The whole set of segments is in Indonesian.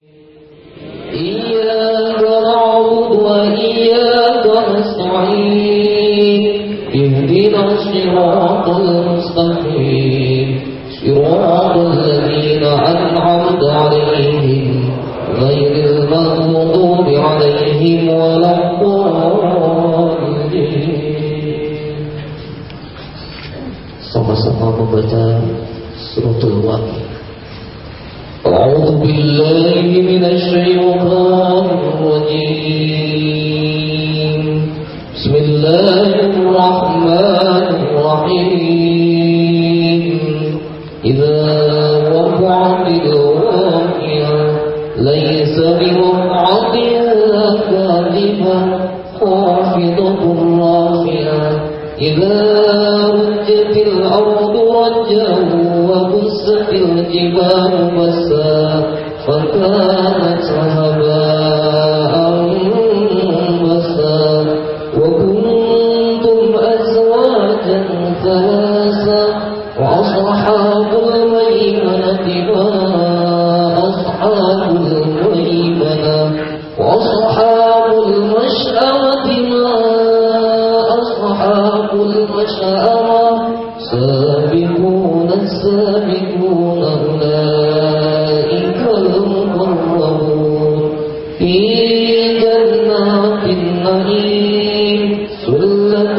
إياك نعبد وإياك نستعين اهدنا الصراط المستقيم صراط الذين أنعمت عليهم غير المغضوب عليهم ولا الضالين. Sama-sama membaca suratul Waqiah. أعوذ بالله من الشيطان الرجيم. بسم الله الرحمن الرحيم. إذا وقعت الواقعة ليس لوقعتها كاذبة خافضة رافعة إذا رجت الأرض رجا وبست الجبال بسا فكانت هباء منبثا وكنتم أزواجا ثلاثا وأصحاب الميمنة ما أصحاب الميمنة وأصحاب المشأمة ما أصحاب المشأمة سابقون السابقون أولئك المقربون في جنات النعيم ثلة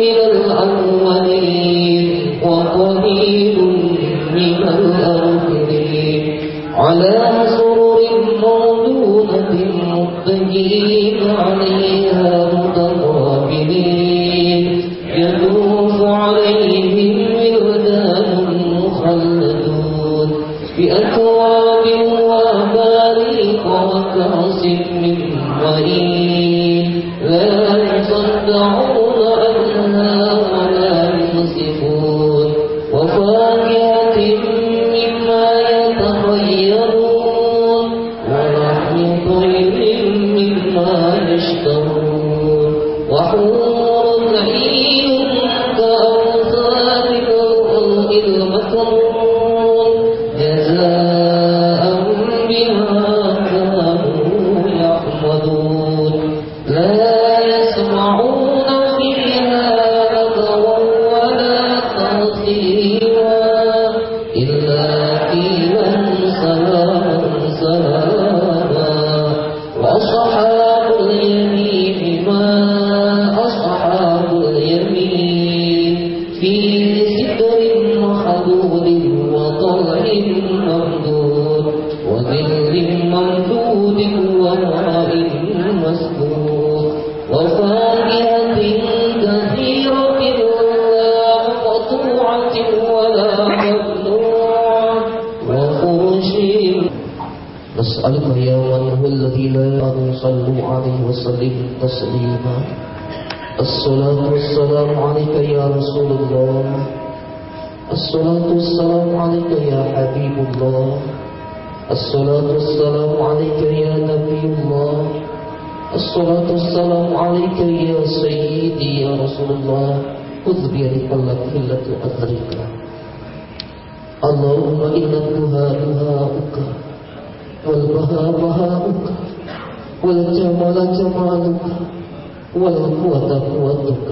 من الأولين وقليل من الآخرين على سرر موضونة متكئين عليها متقابلين يطوف عليهم ولدان مخلدون بأكواب وأباريق وكأس من معين لا يصدعون عنها ولا ينزفون وفاكهة مما يتخيرون ولحم طير مما يشتهون وحور عين كأمثال الخلق المكنون جزاء بما كانوا يعملون لا يسمعون فيها لغوا ولا تأثيما إلا قيلا سلاما سلاما وأصحاب اليمين ما أصحاب اليمين في سدر مخضود وطلح ممدود وظل ممدود وماء مسكوب وفاكهة كثيرة لا مقطوعة ولا ممنوعة وفرش. نسألك يا من هو الذي لا صلوا عليه وسلموا تسليما. الصلاة والسلام عليك يا رسول الله. الصلاة والسلام عليك يا حبيب الله. الصلاة والسلام عليك يا نبي الله. الصلاة والسلام عليك يا سيدي يا رسول الله. خذ بيدك الكلة أدرك. اللهم إن الدهاء دهاؤك والبهاء بهاؤك والجمال جمالك والقوة قوتك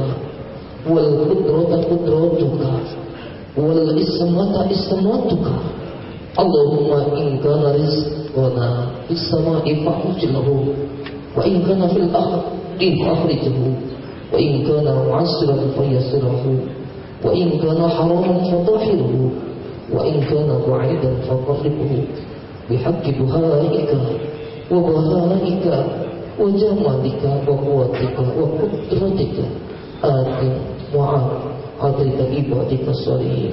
والقدرة قدرتك والإسمة إسمتك. اللهم إن كان رزقنا في السماء فأعجله وإن كان في الأرض فأخرجه وإن كان معسرا فيسره وإن كان حراما فطهره وإن كان بعيدا فقربه بحق بهائك وبهائك وجمالك وقوتك وقدرتك آتٍ وعاد عدلك عبادك الصالحين.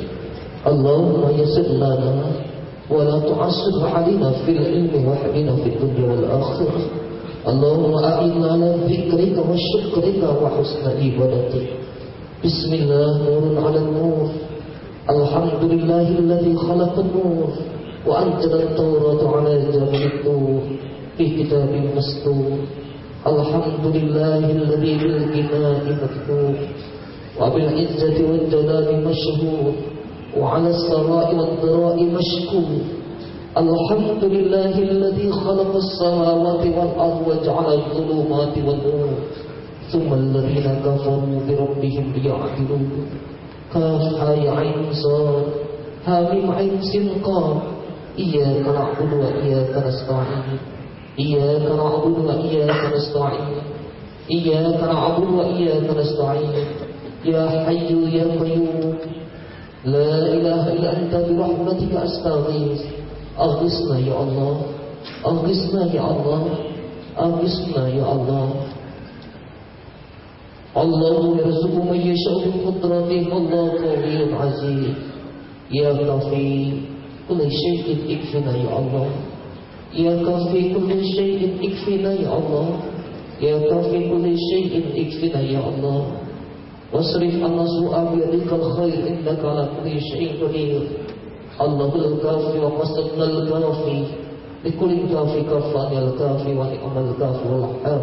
اللهم يسر لنا ولا تعسر علينا في العلم واحمنا في الدنيا والآخرة. اللهم أعنا على ذكرك وشكرك وحسن عبادتك. بسم الله نور على النور. الحمد لله الذي خلق النور وأنزل التوراة على جبل الطور في كتاب مسطور. الحمد لله الذي بالغناء مكتوب وبالعزة والجلال مشهور وعلى السراء والضراء مشكور. Alhamdulillahilladzi khalaqas samawati wal arda wa ja'ala adh-dhulumati wan nur. Tsumma alladhina kafaru bi rabbihim ya'dilun. Kaf ha ya ain sad ha mim ain sin qaf. Iyyaka na'budu wa iyyaka nasta'in. Iyyaka na'budu wa iyyaka nasta'in. Iyyaka na'budu wa iyyaka nasta'in. Ya hayyu ya qayyum la ilaha illa anta bi rahmatika astaghits. Aghithna ya Allah. Aghithna ya Allah. Aghithna ya Allah. Allahu yarzuqu man yasha'u bi qudratihi wallahu qawiyyun 'aziz. Ya kafi kulli shay'in ikfina ya Allah. Ya kafi kulli shay'in ikfina ya Allah. Ya kafi kulli shay'in ikfina ya Allah. Wasrif anna su'a biyadikal khair innaka ala kulli shay'in qadir. Allahul kafi wa qasdnal kafi likulli kafi kafanil kafi wa ni'mal kafi wal hab.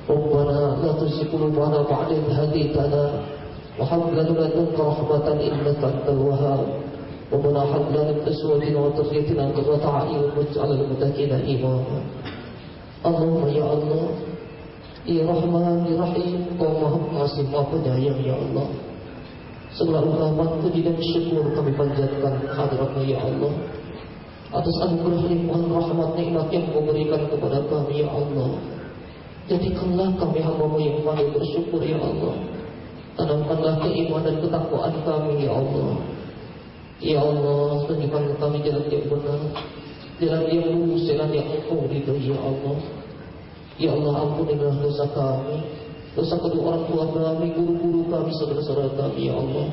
Rabbana la tuzigh qulubana ba'da idh hadaytana wa hab lana min ladunka rahmatan innaka antal wahhab. Rabbana hab lana min azwajina wa dhurriyyatina qurrata a'yun waj'alna lil muttaqina imama. Allahumma ya Allah, ya Rahman ya Rahim, Kau Maha Pengasih Maha Penyayang ya Allah. Segala ungkapan puji dan syukur kami panjatkan hadirat-Mu ya Allah, atas anugerah limpahan rahmat nikmat yang Kau berikan kepada kami ya Allah. Jadikanlah kami hamba-Mu yang pandai bersyukur ya Allah. Tanamkanlah keimanan dan ketakwaan kami ya Allah. Ya Allah, tunjukkanlah kami jalan yang benar, jalan yang lurus, jalan yang Engkau ridhoi ya Allah. Ya Allah, ampunilah dosa kami, dosa kedua orang tua kami, guru-guru kami, saudara-saudara kami ya Allah.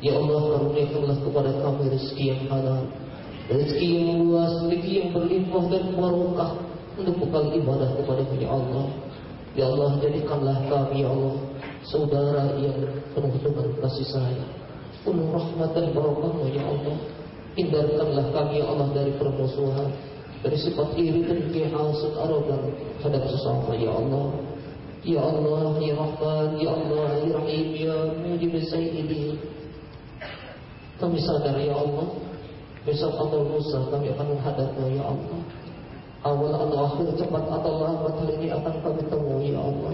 Ya Allah, karuniakanlah kepada kami rezeki yang halal, rezeki yang luas, rezeki yang berlimpah dan barokah untuk bekal ibadah kepada-Mu ya Allah. Ya Allah, jadikanlah kami ya Allah saudara yang penuh dengan kasih sayang, penuh rahmat dan barokah-Mu ya Allah. Hindarkanlah kami ya Allah dari permusuhan, dari sifat iri dan hasad arogan terhadap sesama ya Allah. Ya Allah, ya Rahman, ya Allah, ya Rahim, ya Mujib Sayyidi. Kami sadar ya Allah, besok atau lusa kami akan menghadapnya ya Allah. Awal atau akhir, cepat atau lambat hal ini akan kami temui ya Allah.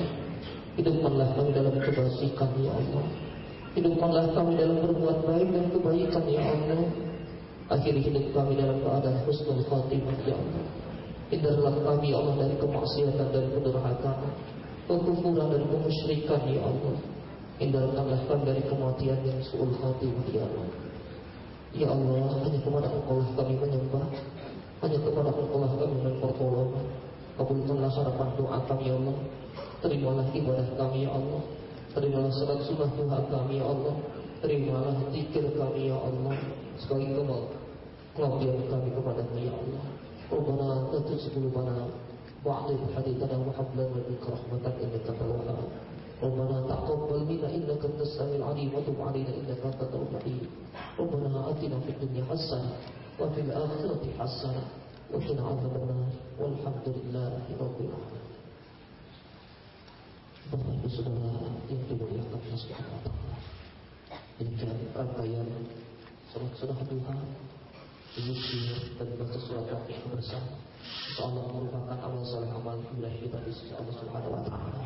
Hidupkanlah kami dalam kebajikan ya Allah. Hidupkanlah kami dalam berbuat baik dan kebaikan ya Allah. Akhiri hidup kami dalam keadaan husnul khatimah ya Allah. Hindarlah kami ya Allah dari kemaksiatan dan kedurhakaan, kekufuran dan kemusyrikan ya Allah. Hindarkanlah kami dari kematian yang su'ul khatimah ya Allah. Ya Allah, hanya kepada Engkau kami menyembah, hanya kepada Engkau kami memohon pertolongan. Kabulkanlah harapan doa kami ya Allah. Terimalah ibadah kami ya Allah. Terimalah salat sunnah duha kami ya Allah. Terimalah zikir kami ya Allah. Sekali pengabdian kami kepada-Mu ya Allah. Rabbana la tuzigh qulubana ba'da idh hadaytana wa hab lana min ladunka rahmatan innaka antal wahhab. Rabbana taqabbal minna innaka antas samiul 'alim wa tub 'alaina innaka antat tawwabur rahim. Rabbana atina fid dunya hasanah wa fil akhirati hasanah wa qina 'adzabannar. Walhamdulillahi rabbil alamin. Bapak Ibu Saudara yang dimuliakan Allah Subhanahu wa taala. Demikian rangkaian salat sunah duha, zikir dan baca surat Fatihah bersama. Insyaallah merupakan amal saleh, amal ibadah kita di sisi Allah Subhanahu wa taala.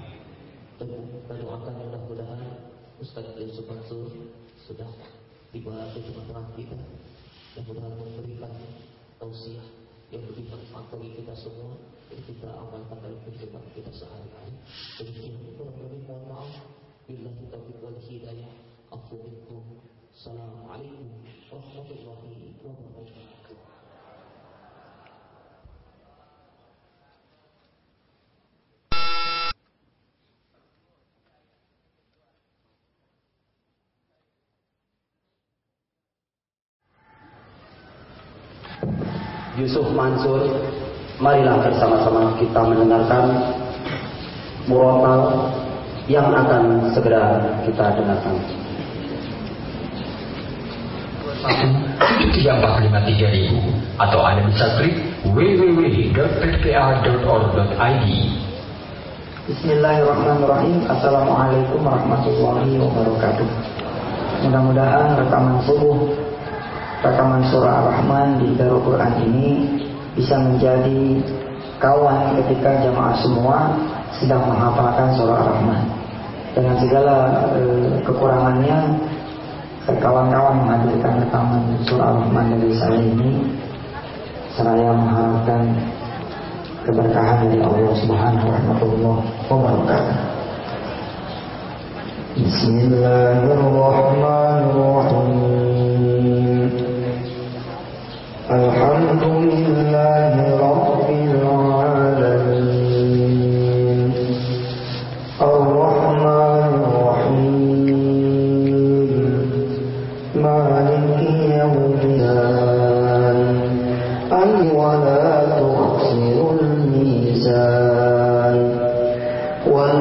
Dan doakan mudah-mudahan Ustaz Yusuf Mansur sudah tiba di tengah-tengah kita, dan mudah-mudahan memberikan tausiah yang lebih bermanfaat bagi kita semua, yang kita amalkan dalam kehidupan kita sehari-hari. Demikian, kurang lebih mohon maaf. Billahi taufiq wal hidayah. Afu minkum. Assalamualaikum warahmatullahi wabarakatuh. Yusuf Mansur, marilah bersama-sama kita mendengarkan murotal yang akan segera kita dengarkan. 1-345-3000 atau Anda bisa klik www.ppa.org.id. Bismillahirrahmanirrahim. Assalamualaikum warahmatullahi wabarakatuh. Mudah-mudahan rekaman subuh rekaman surah Ar-Rahman di Darul Quran ini bisa menjadi kawan ketika jamaah semua sedang menghafalkan surah Ar-Rahman. Dengan segala kekurangannya, kawan-kawan menghadirkan rekaman surah Ar-Rahman dari saya ini, seraya mengharapkan keberkahan dari Allah Subhanahu wa taala. Bismillahirrahmanirrahim. Alhamdulillahi rabbil alamin. Ar-Rahmanir Rahim. Maliki yawmiddin. Wa la tukhsirul mizan. Wal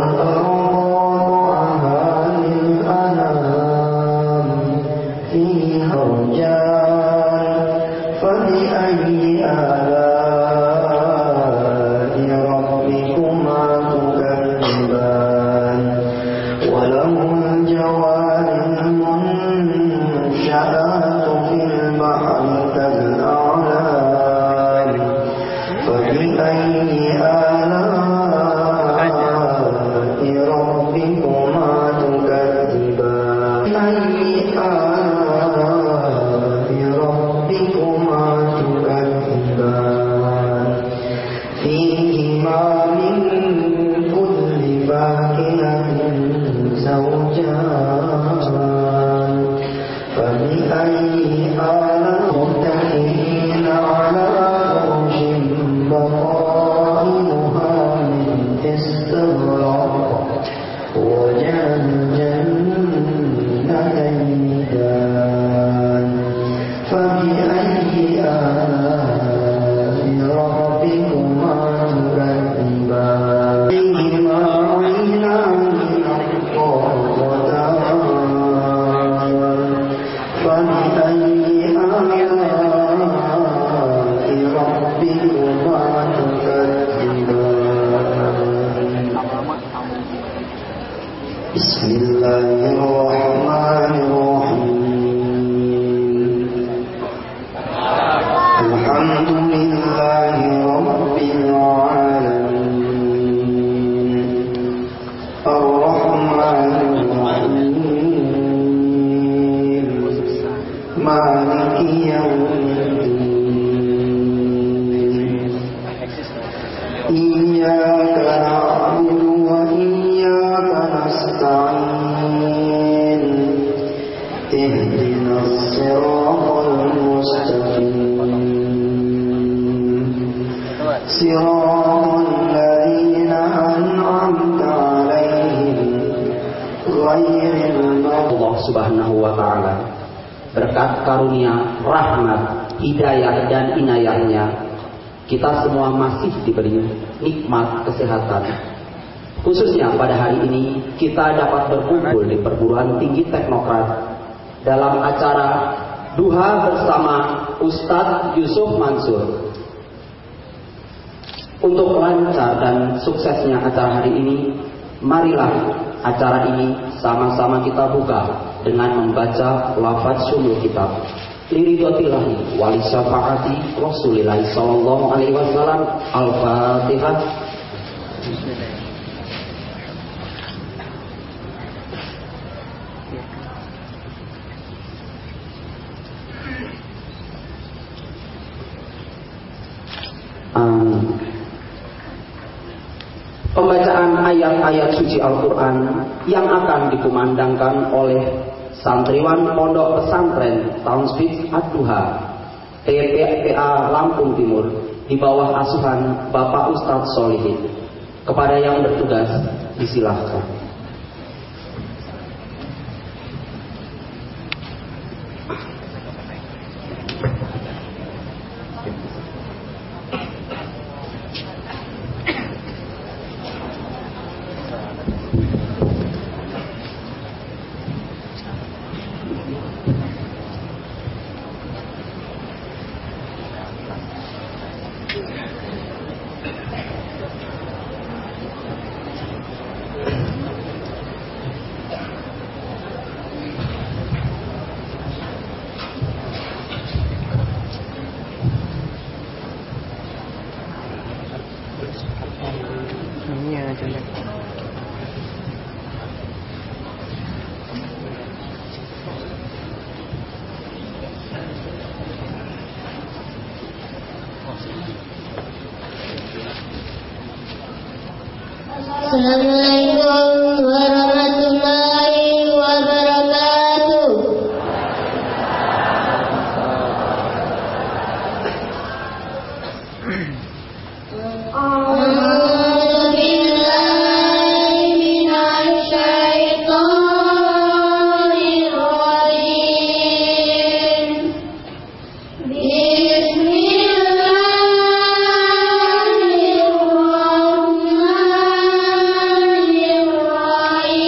Allah Subhanahu wa taala, berkat karunia, rahmat, hidayah dan inayahnya, kita semua masih diberi nikmat kesehatan. Khususnya pada hari ini kita dapat berkumpul di perguruan tinggi teknokrat dalam acara Duha bersama Ustadz Yusuf Mansur. Untuk lancar dan suksesnya acara hari ini, marilah acara ini sama-sama kita buka dengan membaca lafaz sumul kitab liridatillahi wali syafaati Rasulillah sallallahu alaihi wasallam. Al-Fatihah. Pembacaan ayat-ayat suci Al-Quran yang akan dikumandangkan oleh santriwan Pondok Pesantren Tauhid Ad-Duha TPA Lampung Timur di bawah asuhan Bapak Ustadz Solihin. Kepada yang bertugas disilahkan. Assalamualaikum warahmatullahi wabarakatuh. Bismillahirrahmanirrahim.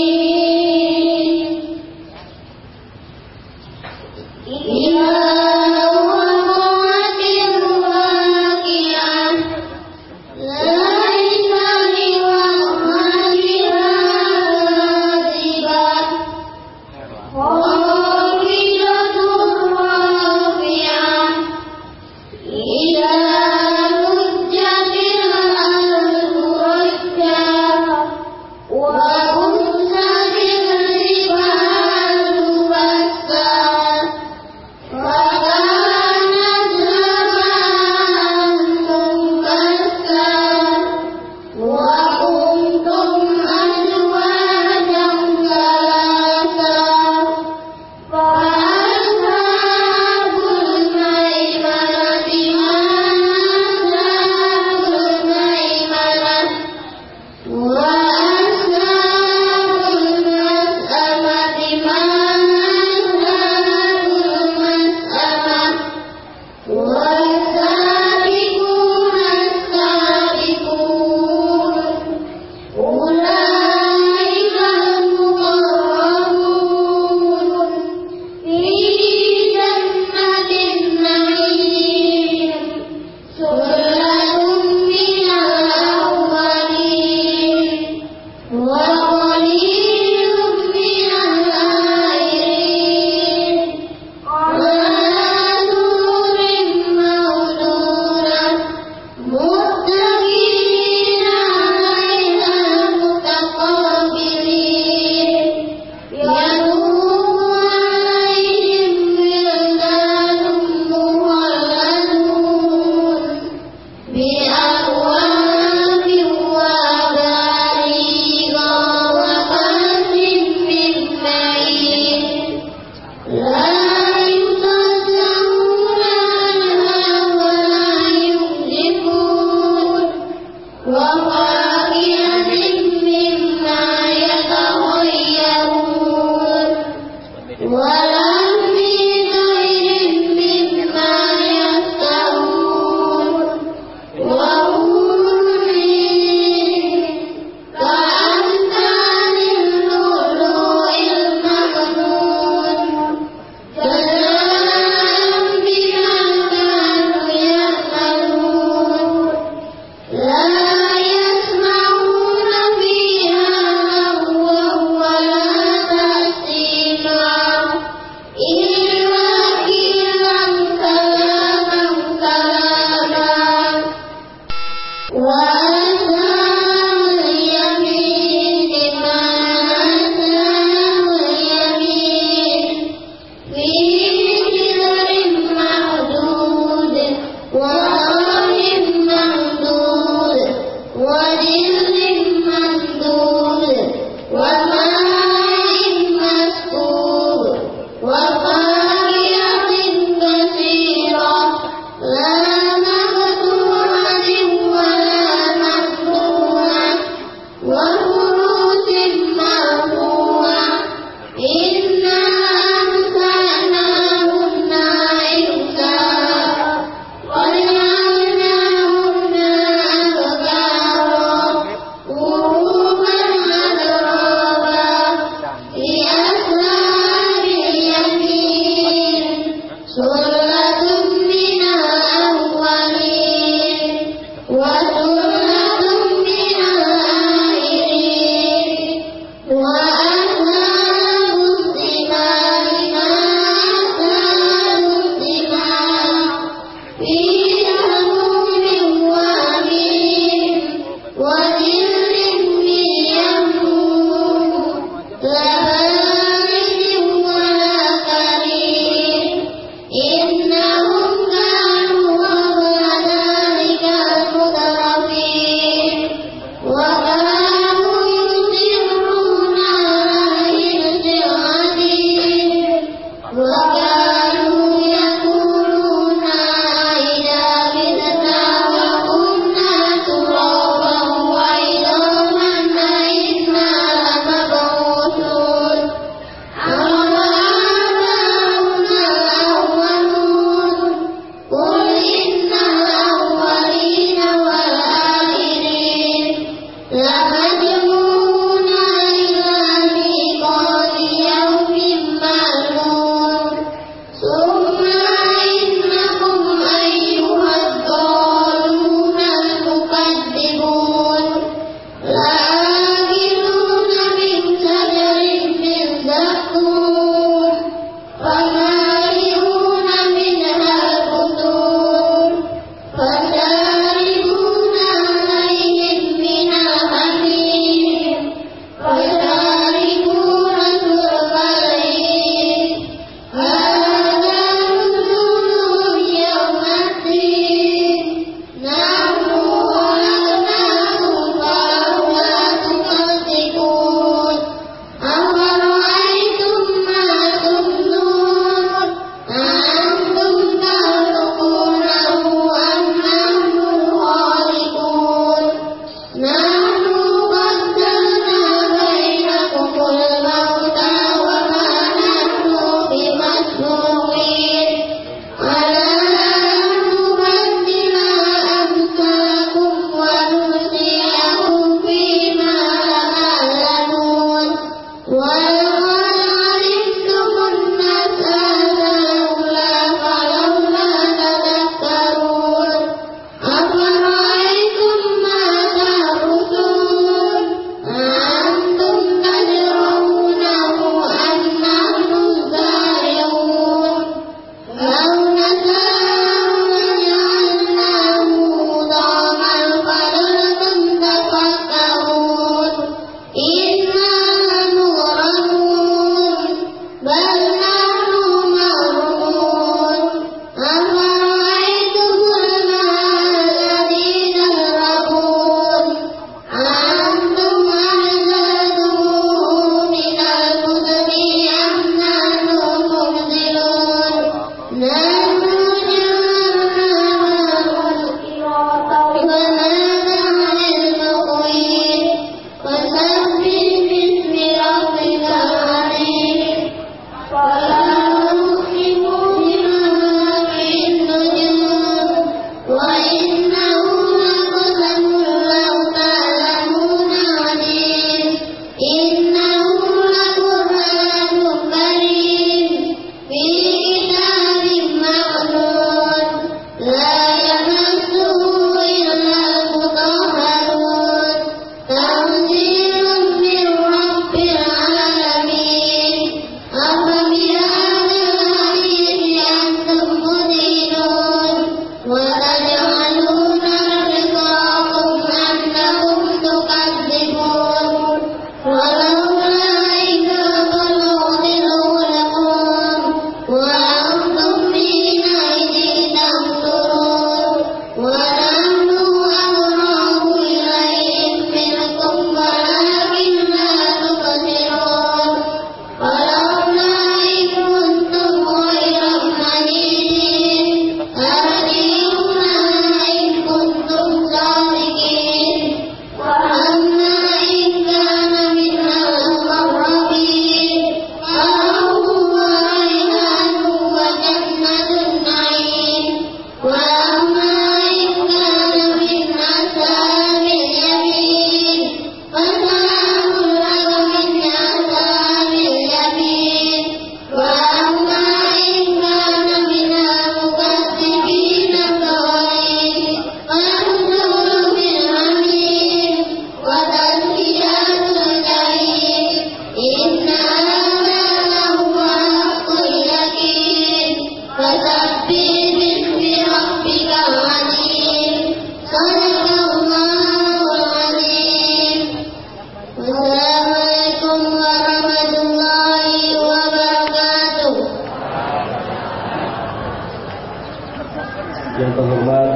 terhormat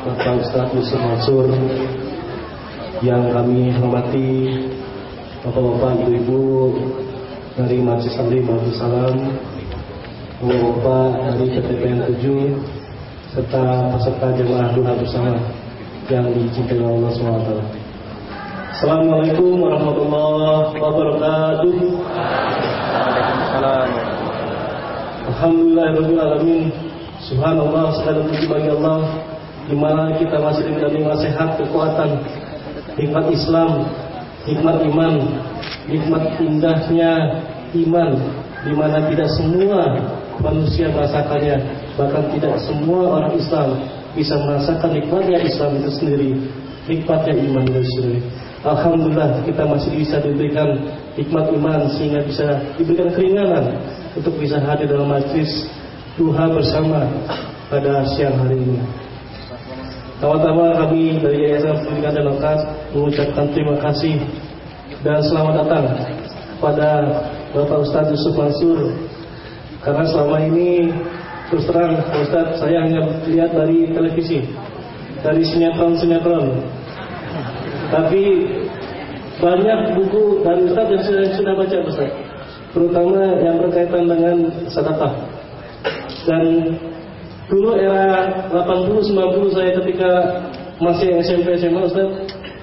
Bapak Ustadz Yusuf Mansur, yang kami hormati Bapak-bapak, ibu-ibu dari Majelis Taklim Baitul Salam, Bapak-bapak dari CTPN 7, serta peserta jemaah duha bersama yang dicintai Allah SWT. Assalamualaikum warahmatullahi wabarakatuh. Alhamdulillahirabbil alamin. Subhanallah, segala puji bagi Allah, di mana kita masih diberi sehat, kekuatan, nikmat Islam, nikmat iman, nikmat indahnya iman, di mana tidak semua manusia merasakannya, bahkan tidak semua orang Islam bisa merasakan nikmatnya Islam itu sendiri, nikmatnya iman itu sendiri. Alhamdulillah kita masih bisa diberikan nikmat iman sehingga bisa diberikan keringanan untuk bisa hadir dalam majlis duha bersama pada siang hari ini. Pertama-tama kami dari Yayasan Pendidikan dan Auqaf mengucapkan terima kasih dan selamat datang kepada Bapak Ustadz Yusuf Mansur, karena selama ini terus terang Pak Ustadz, saya hanya lihat dari televisi, dari sinetron, tapi banyak buku dari Ustadz yang saya sudah baca Ustadz, terutama yang berkaitan dengan sedekah. Dan dulu era 80-90 saya ketika masih SMP SMA Ustaz,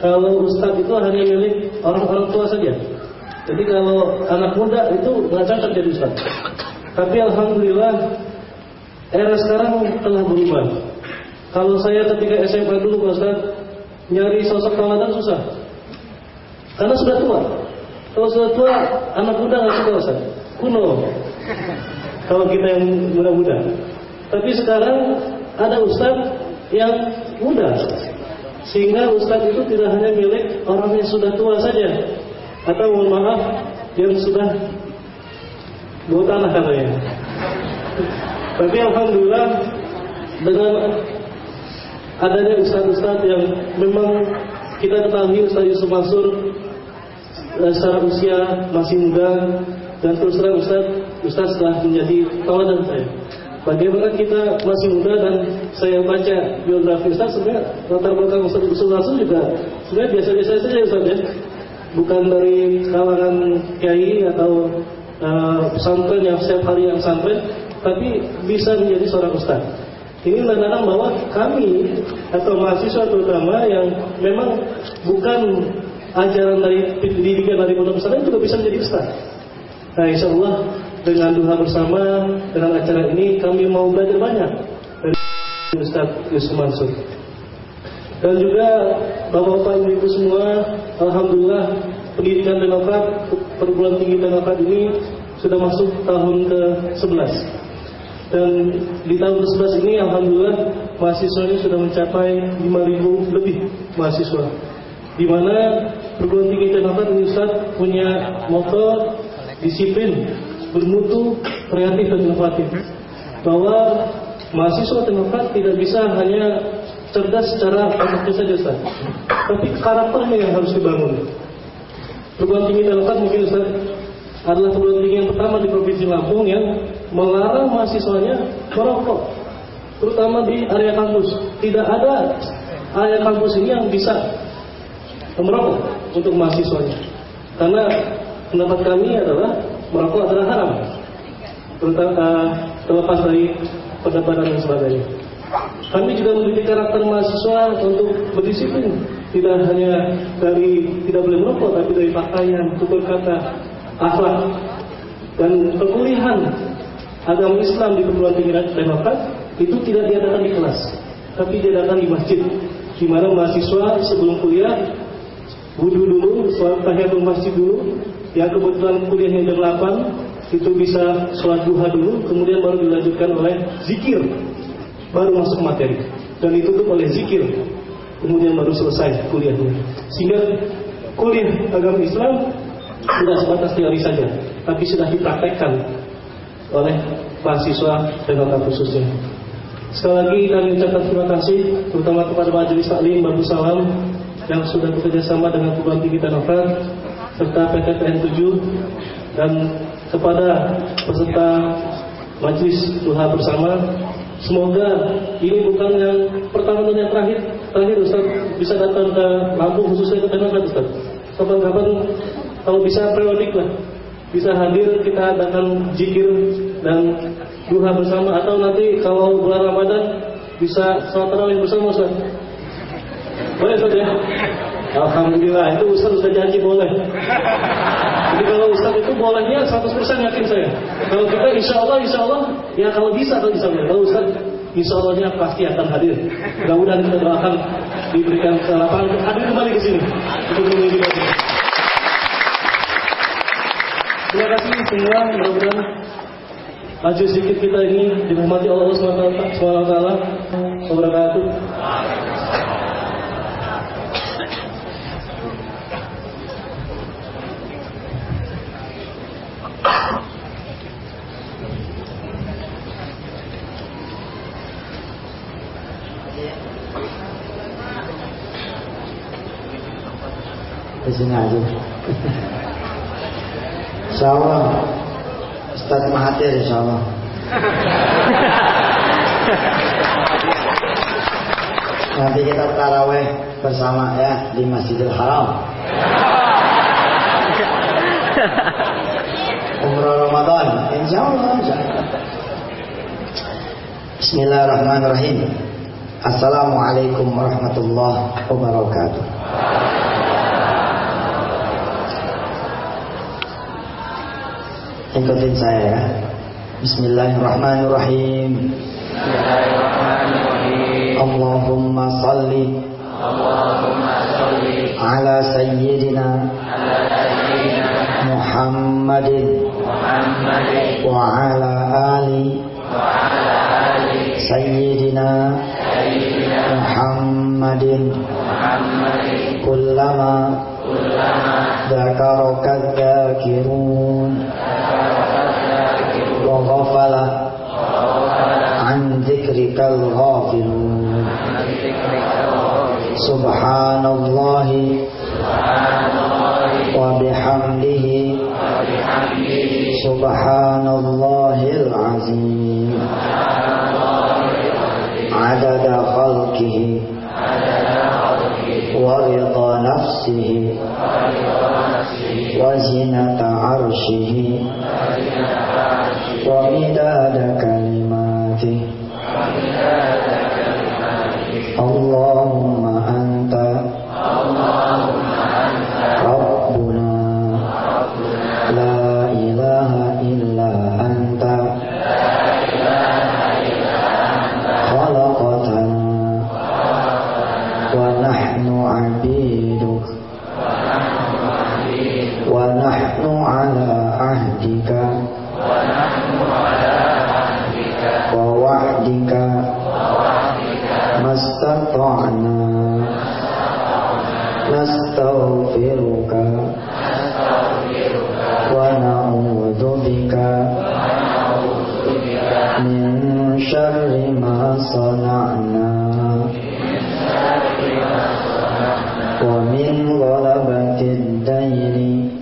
kalau Ustaz itu hanya milik orang-orang tua saja. Jadi kalau anak muda itu nggak cocok jadi Ustaz. Tapi alhamdulillah era sekarang telah berubah. Kalau saya ketika SMA dulu Ustaz, nyari sosok tauladan susah, karena sudah tua. Kalau sudah tua, anak muda nggak suka Ustaz, kuno. Kalau kita yang muda-muda. Tapi sekarang ada ustadz yang muda, sehingga ustadz itu tidak hanya milik orang yang sudah tua saja, atau mohon maaf yang sudah bawa tanah katanya. Tapi alhamdulillah dengan adanya ustadz-ustadz yang memang kita ketahui, Ustadz Yusuf Mansur secara usia masih muda, dan terus terang Ustadz telah menjadi tauladan saya. Bagaimana kita masih muda, dan saya baca biografi Ustadz, sebenarnya latar belakang Ustadz Yusuf Mansur juga sebenarnya biasa-biasa saja Ustadz ya. Bukan dari kalangan kiai atau pesantren yang setiap hari yang pesantren, tapi bisa menjadi seorang Ustadz. Ini menandakan bahwa kami atau mahasiswa terutama yang memang bukan ajaran dari pendidikan dari pondok pesantren juga bisa menjadi Ustadz. Nah, insya Allah dengan duha bersama, dengan acara ini kami mau belajar banyak dari Ustadz Yusuf Mansur. Dan juga bapak-bapak ibu-ibu semua, alhamdulillah pendidikan dan Auqaf, perguruan tinggi dan Auqaf ini sudah masuk tahun ke-11. Dan di tahun ke-11 ini alhamdulillah mahasiswanya sudah mencapai 5.000 lebih mahasiswa. Di mana perguruan tinggi dan Auqaf ini Ustadz punya moto disiplin, bermutu, kreatif dan inovatif. Bahwa mahasiswa teknokrat tidak bisa hanya cerdas secara otaknya saja Ustaz, tapi karakternya yang harus dibangun. Perguruan tinggi teknokrat mungkin Ustaz adalah perguruan tinggi yang pertama di Provinsi Lampung yang melarang mahasiswanya merokok, terutama di area kampus. Tidak ada area kampus ini yang bisa merokok untuk mahasiswanya, karena pendapat kami adalah merokok adalah haram, terlepas dari perdebatan dan sebagainya. Kami juga mendidik karakter mahasiswa untuk berdisiplin, tidak hanya dari tidak boleh merokok, tapi dari pakaian, tutur kata, akhlak, dan perkuliahan agama Islam di perguruan tinggi Demokrat itu tidak diadakan di kelas, tapi diadakan di masjid, di mana mahasiswa sebelum kuliah wudu dulu, sholat tahiyatul masjid dulu. Yang kebetulan kuliahnya jam 8 itu bisa sholat duha dulu, kemudian baru dilanjutkan oleh zikir, baru masuk materi, dan ditutup oleh zikir, kemudian baru selesai kuliahnya. Sehingga kuliah agama Islam tidak sebatas teori saja, tapi sudah dipraktekkan oleh mahasiswa dan Auqaf khususnya. Sekali lagi kami ucapkan terima kasih terutama kepada Majelis Taklim Baitul Salam yang sudah bekerjasama dengan perguruan tinggi Auqaf serta PTPN 7, dan kepada peserta Majelis Duha Bersama Semoga ini bukan yang pertama dan yang terakhir Ustaz bisa datang ke Lampung, khususnya ke Tangerang Ustaz. Kapan-kapan kalau bisa periodik lah, bisa hadir, kita adakan zikir dan duha bersama, atau nanti kalau bulan Ramadan bisa sholat tarawih bersama Ustaz. Boleh Ustaz ya? Alhamdulillah, itu Ustaz sudah janji boleh. Jadi kalau Ustaz itu bolehnya 100% yakin saya. Kalau kita insya Allah ya kalau bisa. Kalau Ustaz insya Allahnya pasti akan hadir. Mudah-mudahan kita doakan diberikan kelapangan untuk hadir kembali ke sini untuk mengikuti. Terima kasih semua, mudah-mudahan maju sedikit kita ini dirahmati Allah SWT. Wabarakatuh. Di sini aja. Insyaallah Ustaz Mahathir insyaallah. Nanti kita tarawih bersama ya di Masjidil Haram. Umrah Ramadan insyaallah. Bismillahirrahmanirrahim. Assalamualaikum warahmatullahi wabarakatuh. Ikutin saya ya. Bismillahirrahmanirrahim. Allahumma salli ala sayyidina Muhammadin wa ala ali sayyidina Muhammadin kullama dzakaraka dzakirun wa ghafala an dzikrikal ghafilun. Subhanallahi wa bihamdihi subhanallahil azim. Adada khalqihi wa ridha nafsihi wa zinata arshihi wa midada kalimatihi. Allahumma anta Rabbuna la ilaha illa anta khalaqtana wa nahnu abiduk wa nahnu ala ahdika wa wa'dika mastata'na nastaghfiruka wa na'udzu bika min syarri ma sana'na wa min ghalabatid daini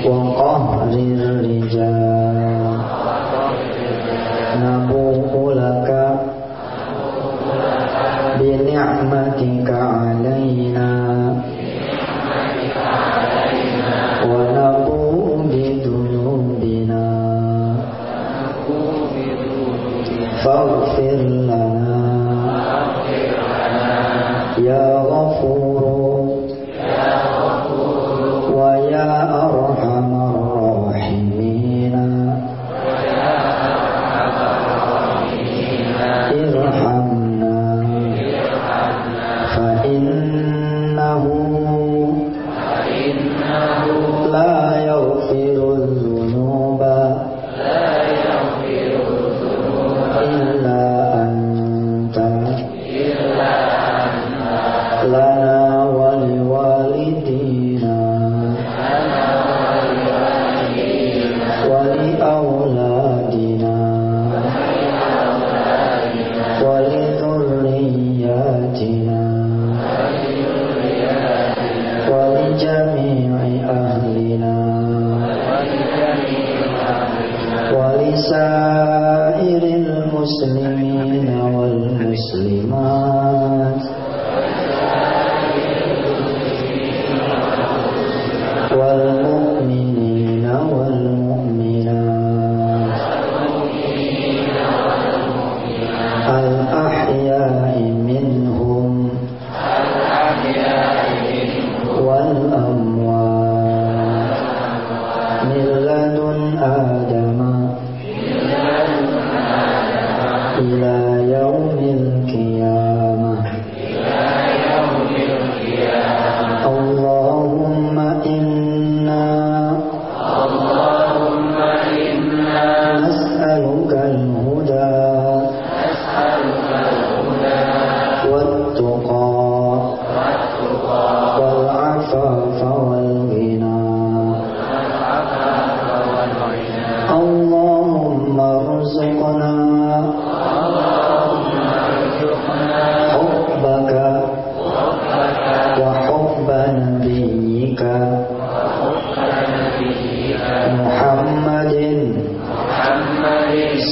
wa qahrir rijal. Nabu'u laka bi ni'matika alaina wa nabu'u bi dhunubina faghfir lana ya ghafuru wa ya arhamar rahimina irhamna fa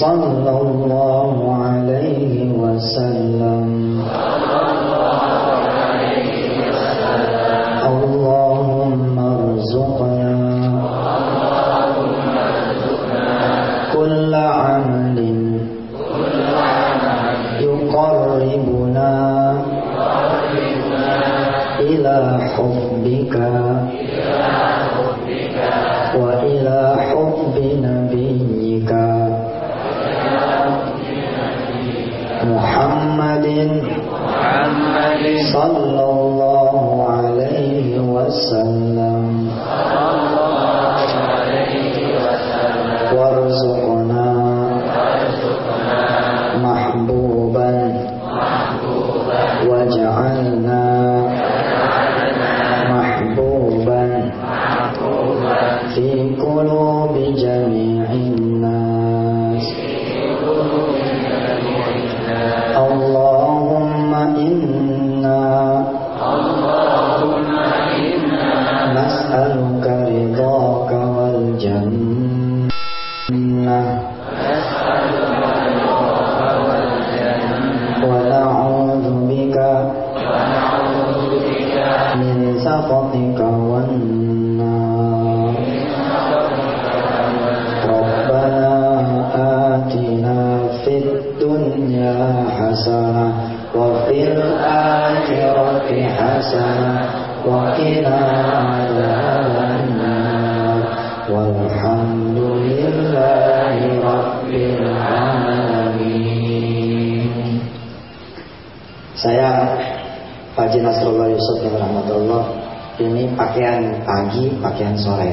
sallallahu alaihi wasallam. Allahumma arzuqna kulla amalin yuqarribuna ila hubbika wa ila hubbi nabiyyika Muhammadin sallallahu alaihi wasallam. Warzuqna mahbuban waj'alna mahbuban fi qulubi jami'in nas. Allahumma inna nas'aluka ridhaka wal jannah wa na'udzu bika min sakhatika wan nar. Rabbana atina fid dunya hasanah wa fil akhirati hasanah wa qina adzabannar. Walhamdulillahi rabbil alamin. Saya Pak Haji Nasrullah Yusuf yang rahmatullah, ini pakaian pagi, pakaian sore.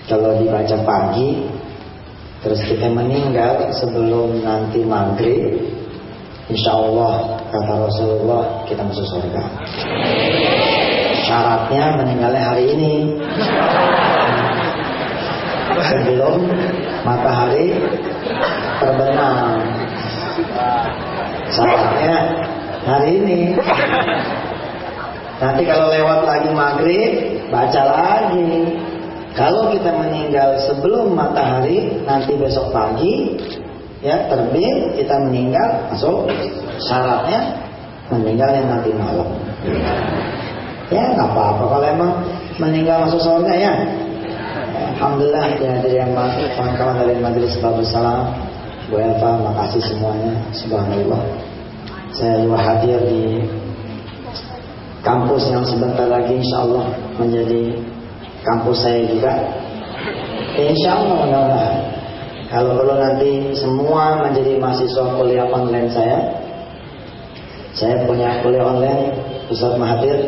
Kalau dibaca pagi, terus kita meninggal sebelum nanti maghrib, insya Allah kata Rasulullah kita masuk surga. Syaratnya meninggalnya hari ini, sebelum matahari terbenam. Syaratnya hari ini. Nanti kalau lewat lagi maghrib, baca lagi. Kalau kita meninggal sebelum matahari, nanti besok pagi, ya terbit, kita meninggal masuk. Syaratnya meninggalnya nanti malam. Ya nggak apa-apa kalau emang meninggal masuk surga ya. Alhamdulillah ya, dari yang kawan-kawan dari Majelis Babus Salam, Bu Elva, makasih semuanya. Subhanallah. Saya juga hadir di kampus yang sebentar lagi insya Allah menjadi kampus saya juga. Insya Allah kalau perlu nanti semua menjadi mahasiswa kuliah online saya punya kuliah online Ustaz Mahathir.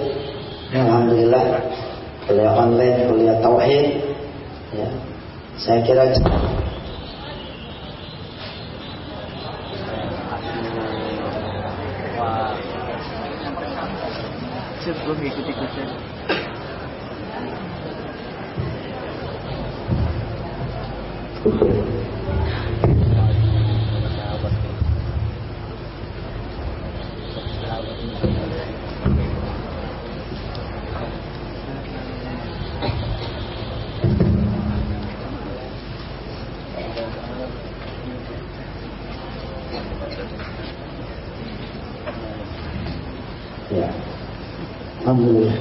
Alhamdulillah kuliah online, kuliah tauhid ya. Saya kira sebelum ikut-ikutan. ya. Alhamdulillah.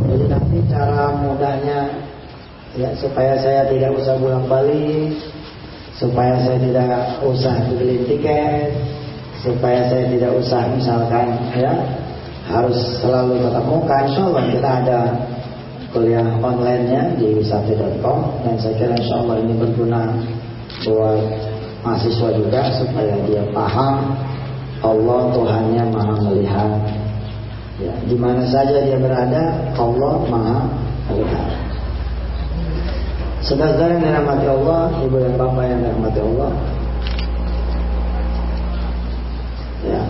Jadi nanti cara mudahnya ya, supaya saya tidak usah bolak-balik, supaya saya tidak usah beli tiket, supaya saya tidak usah misalkan ya harus selalu tatap muka. Insyaallah kita ada kuliah online-nya di wisata.com dan saya kira insyaallah ini berguna buat mahasiswa juga supaya dia paham Allah Tuhannya Maha melihat ya, di mana saja dia berada Allah Maha melihat. Saudara yang dirahmati Allah, ibu dan bapak yang dirahmati Allah ya,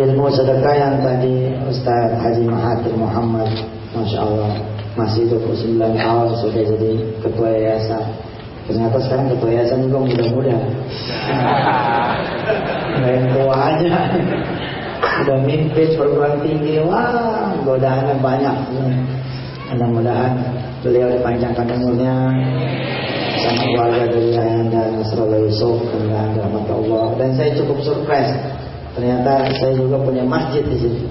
ilmu sedekah yang tadi Ustaz Haji Mahathir Muhammad, Masya Allah, masih 29 tahun sudah jadi ketua yayasan. Ternyata sekarang ketua yayasan juga muda-muda, main tua aja, udah mimpin perguruan tinggi, wah godaannya banyak. Mudah-mudahan beliau dipanjangkan umurnya sama keluarga dari Ayahanda Nasrullah Yusuf dengan rahmat Allah. Dan saya cukup surprise, ternyata saya juga punya masjid di sini.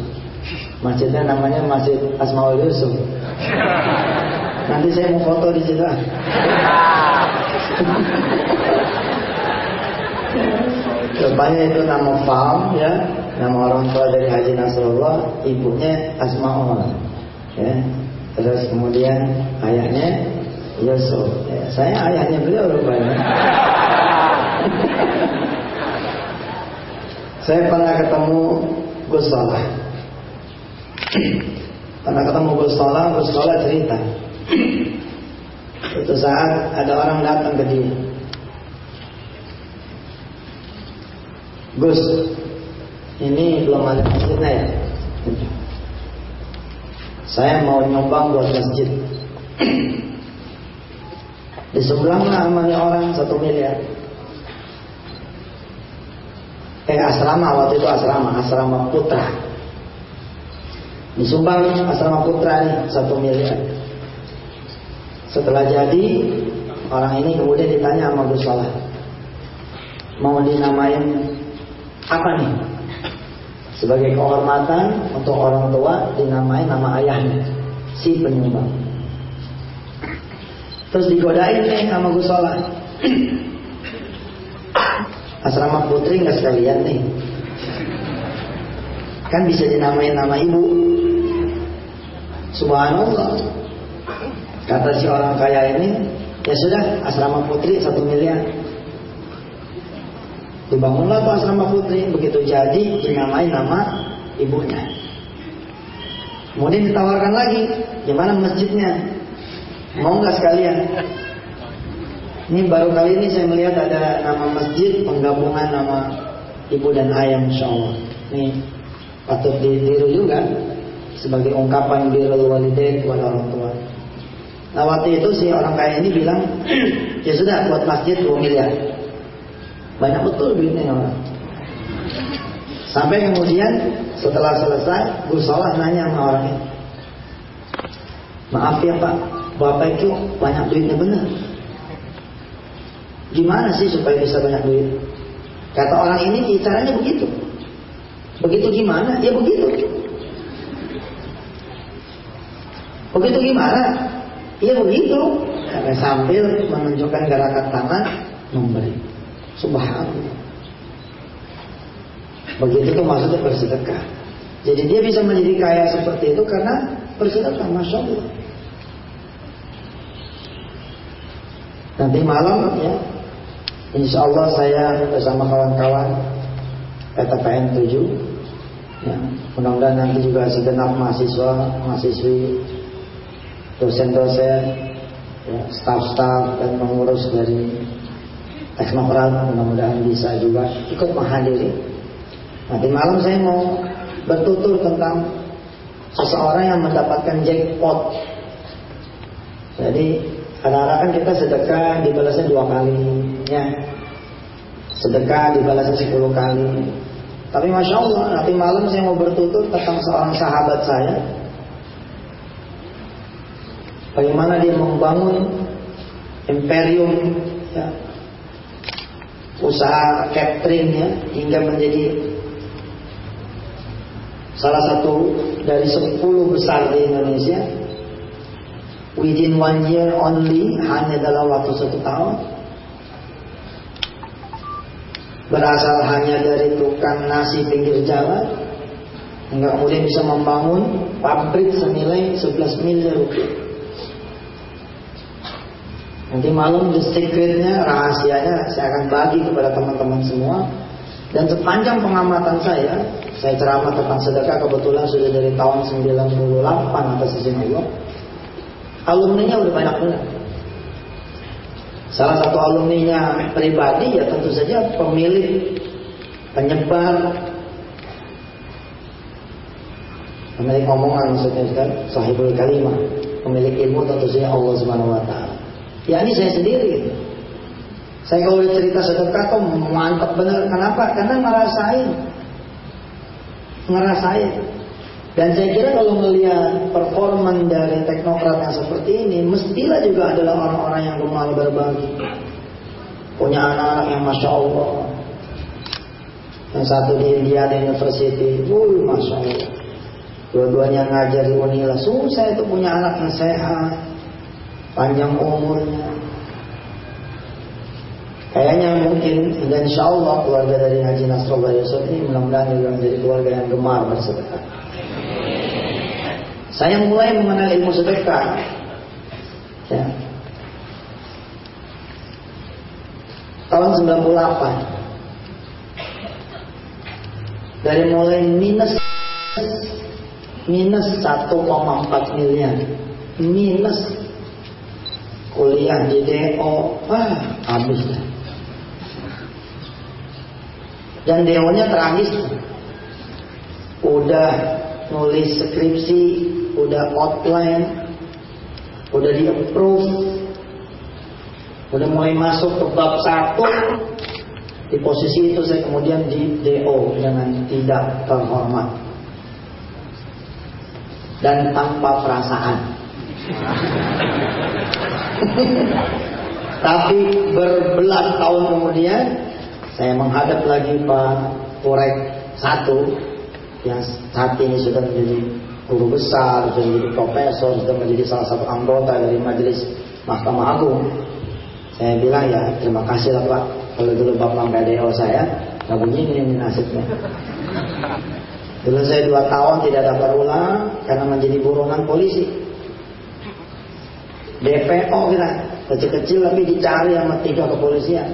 Masjidnya namanya Masjid Asmaul Yusuf. Nanti saya mau foto di situ. Rupanya itu nama farm ya, nama orang tua dari Haji Nasrullah, ibunya Asmaul ya. Terus kemudian ayahnya Yusuf ya. Saya ayahnya beliau rupanya. Saya pernah ketemu Gus Solah. Gus Solah cerita. Suatu saat ada orang datang ke dia. Gus, ini belum ada masjidnya ya? Saya mau nyumbang buat masjid. Di sebelahnya amalnya orang 1 miliar. Asrama waktu itu asrama putra. Disumbang asrama putra nih 1 miliar. Setelah jadi, orang ini kemudian ditanya sama Gus Solah, mau dinamain apa nih? Sebagai kehormatan untuk orang tua dinamain nama ayahnya, si penyumbang. Terus digodain nih sama Gus Solah, asrama putri nggak sekalian nih, kan bisa dinamain nama ibu. Subhanallah, kata si orang kaya ini, ya sudah asrama putri 1 miliar. Dibangunlah tuh asrama putri, begitu jadi dinamai nama ibunya. Kemudian ditawarkan lagi, gimana masjidnya? Mau nggak sekalian? Ini baru kali ini saya melihat ada nama masjid penggabungan nama ibu dan ayah, insya Allah. Ini patut ditiru juga sebagai ungkapan birrul walidain kepada orang tua. Nah waktu itu si orang kaya ini bilang, ya sudah buat masjid 2 miliar. Banyak betul duitnya orang. Sampai kemudian setelah selesai, Gus Solah nanya sama orangnya, maaf ya Pak, Bapak itu banyak duitnya benar. Gimana sih supaya bisa banyak duit? Kata orang ini caranya begitu. Begitu gimana? Ya begitu. Begitu gimana? Ya begitu. Karena sambil menunjukkan gerakan tangan memberi. Subhanallah. Begitu itu maksudnya bersedekah. Jadi dia bisa menjadi kaya seperti itu karena bersedekah, Masya Allah. Nanti malam ya, insya Allah saya bersama kawan-kawan PTPN 7 ya, mudah-mudahan nanti juga segenap mahasiswa, mahasiswi, dosen-dosen ya, staf-staf dan pengurus dari teknokrat mudah-mudahan bisa juga ikut menghadiri. Nanti malam saya mau bertutur tentang seseorang yang mendapatkan jackpot. Jadi kadang-kadang kan kita sedekah dibalasnya 2 kali ya. Sedekah dibalasnya 10 kali. Tapi Masya Allah, nanti malam saya mau bertutur tentang seorang sahabat saya, bagaimana dia membangun imperium ya, usaha cateringnya hingga menjadi salah satu dari 10 besar di Indonesia. Within 1 year only, hanya dalam waktu 1 tahun, berasal hanya dari tukang nasi pinggir jalan, hingga kemudian bisa membangun pabrik senilai 11 miliar rupiah. Nanti malam the secretnya, rahasianya saya akan bagi kepada teman-teman semua. Dan sepanjang pengamatan saya ceramah tentang sedekah kebetulan sudah dari tahun 98 atas izin Allah. Alumninya udah banyak banget. Salah satu alumninya pribadi ya tentu saja pemilik, penyebar, pemilik omongan maksudnya kan, sahibul kalimah, pemilik ilmu tentu saja Allah Subhanahu wa taala. Ya ini saya sendiri. Saya kalau cerita sedekah tuh mantap bener. Kenapa? Karena ngerasain. Dan saya kira kalau melihat performan dari teknokrat yang seperti ini, mestilah juga adalah orang-orang yang gemar berbagi, punya anak-anak yang Masya Allah. Yang satu di Indiana University, Masya Allah, dua-duanya ngajar di Unila. Susah itu punya anak yang sehat, panjang umurnya. Kayaknya mungkin, dan insya Allah keluarga dari Haji Nasrullah Yusuf ini mudah-mudahan juga menjadi keluarga yang gemar bersedekah. Saya mulai mengenal ilmu sedekah ya, tahun 98. Dari mulai minus 1,4 miliar, minus kuliah di DO, habis dah. Dan DO-nya tragis. Udah nulis skripsi, udah outline, udah di approve, udah mulai masuk ke bab 1. Di posisi itu saya kemudian di DO dengan tidak terhormat dan tanpa perasaan. Tapi berbelas tahun kemudian saya menghadap lagi Pak Purek 1 yang saat ini sudah menjadi guru besar, sudah menjadi profesor, sudah menjadi salah satu anggota dari Majelis Mahkamah Agung. Saya bilang ya terima kasih lah Pak, kalau dulu Bapak nggak DO saya nggak begini nasibnya. Dulu saya 2 tahun tidak dapat ulang karena menjadi buronan polisi. DPO kita kecil-kecil tapi dicari sama 3 kepolisian.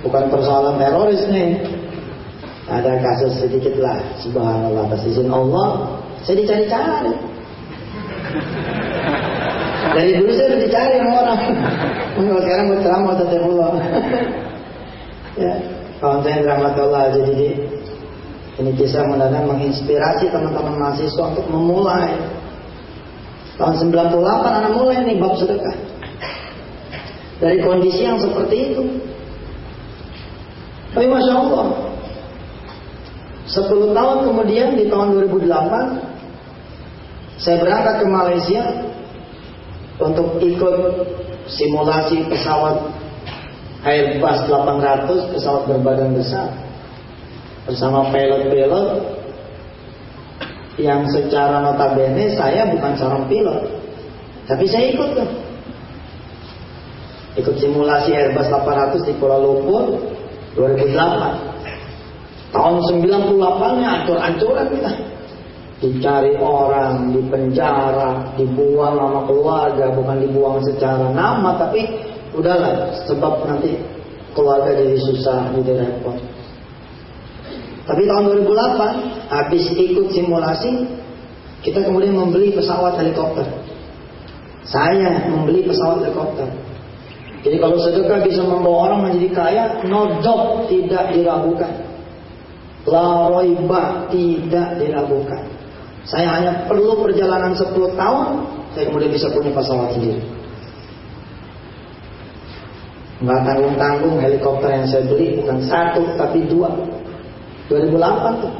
Bukan persoalan teroris nih. Ada kasus sedikit lah, subhanallah, atas izin Allah saya dicari-cari. Dari dulu saya udah dicari sama orang. Sekarang berceramah Ustazullah. Ya, kawan saya rahmatullah. Jadi ini kisah mudah-mudahan menginspirasi teman-teman mahasiswa untuk memulai. Tahun 98 anak mulai nih bab sedekah. Dari kondisi yang seperti itu. Tapi Masya Allah, 10 tahun kemudian di tahun 2008 saya berangkat ke Malaysia untuk ikut simulasi pesawat Airbus 800, pesawat berbadan besar, bersama pilot-pilot yang secara notabene saya bukan seorang pilot, tapi saya ikut tuh. Ikut simulasi Airbus 800 di Kuala Lumpur 2008. Tahun 98-nya ancur-ancuran kita. Dicari orang, dipenjara, dibuang sama keluarga, bukan dibuang secara nama, tapi udahlah, sebab nanti keluarga jadi susah, jadi repot. Tapi tahun 2008, habis ikut simulasi, kita kemudian membeli pesawat helikopter. Saya membeli pesawat helikopter. Jadi kalau sedekah bisa membawa orang menjadi kaya, no doubt, tidak diragukan. La roiba, tidak diragukan. Saya hanya perlu perjalanan 10 tahun, saya kemudian bisa punya pesawat sendiri. Nggak tanggung-tanggung helikopter yang saya beli bukan 1 tapi 2. 2008 tuh,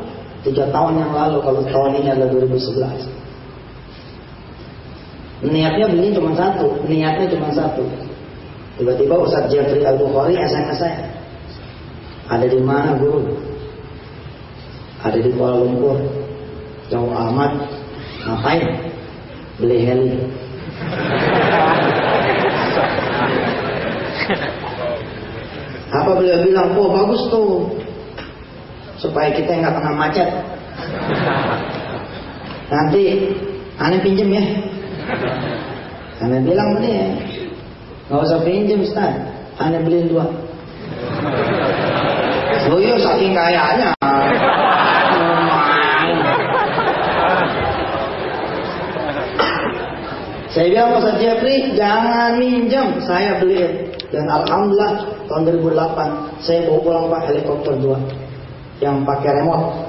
3 tahun yang lalu. Kalau tahun ini adalah 2011. Niatnya beli cuma 1, niatnya cuma 1. Tiba-tiba Ustaz Jafri Al-Bukhari SMS saya. Ada di mana guru? Ada di Kuala Lumpur. Jauh amat. Ngapain? Beli heli. Apa beliau bilang? Oh bagus tuh, supaya kita nggak kena macet. Nanti aneh pinjem ya. Aneh bilang begini, nggak usah pinjem Ustaz, aneh beliin 2. Oh iya saking kayanya. Saya bilang Ustaz Jafri jangan minjem, saya beliin. Dan alhamdulillah tahun 2008 saya bawa pulang Pak helikopter 2 yang pakai remote.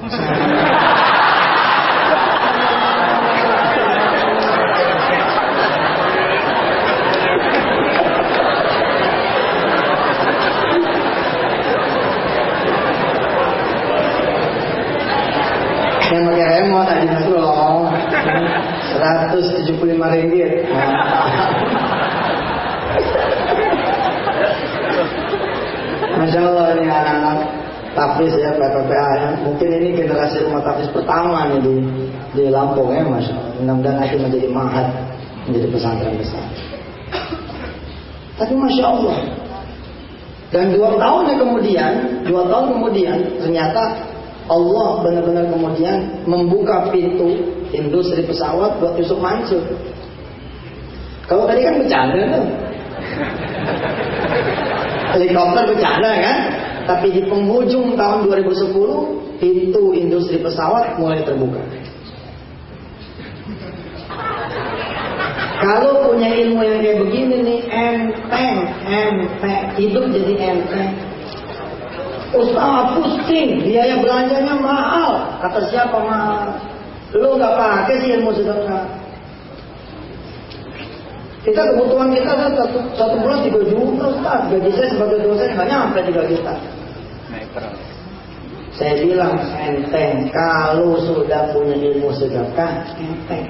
Yang pakai remote ada di 575 ringgit. Masya Allah ini anak-anak Tafis ya, PPPA ya. Mungkin ini generasi rumah Tafis pertama nih di Lampung ya, Masya Allah. Mudah-mudahan nanti menjadi mahat, menjadi pesantren besar. Tapi Masya Allah. Dan 2 tahun kemudian ternyata Allah benar-benar kemudian membuka pintu industri pesawat buat Yusuf Mansur. Kalau tadi kan bercanda tuh. Helikopter bercanda kan? Tapi di penghujung tahun 2010 pintu industri pesawat mulai terbuka. Kalau punya ilmu yang kayak begini nih, enteng, hidup jadi enteng. Ustaz pusing, biaya belanjanya mahal. Kata siapa mahal? Lu gak pakai sih ilmu sedekah. Kita kebutuhan kita kan satu bulan 3 juta Ustaz. Gaji saya sebagai dosen gak nyampe 3 juta. Saya bilang enteng. Kalau sudah punya ilmu sedekah, enteng.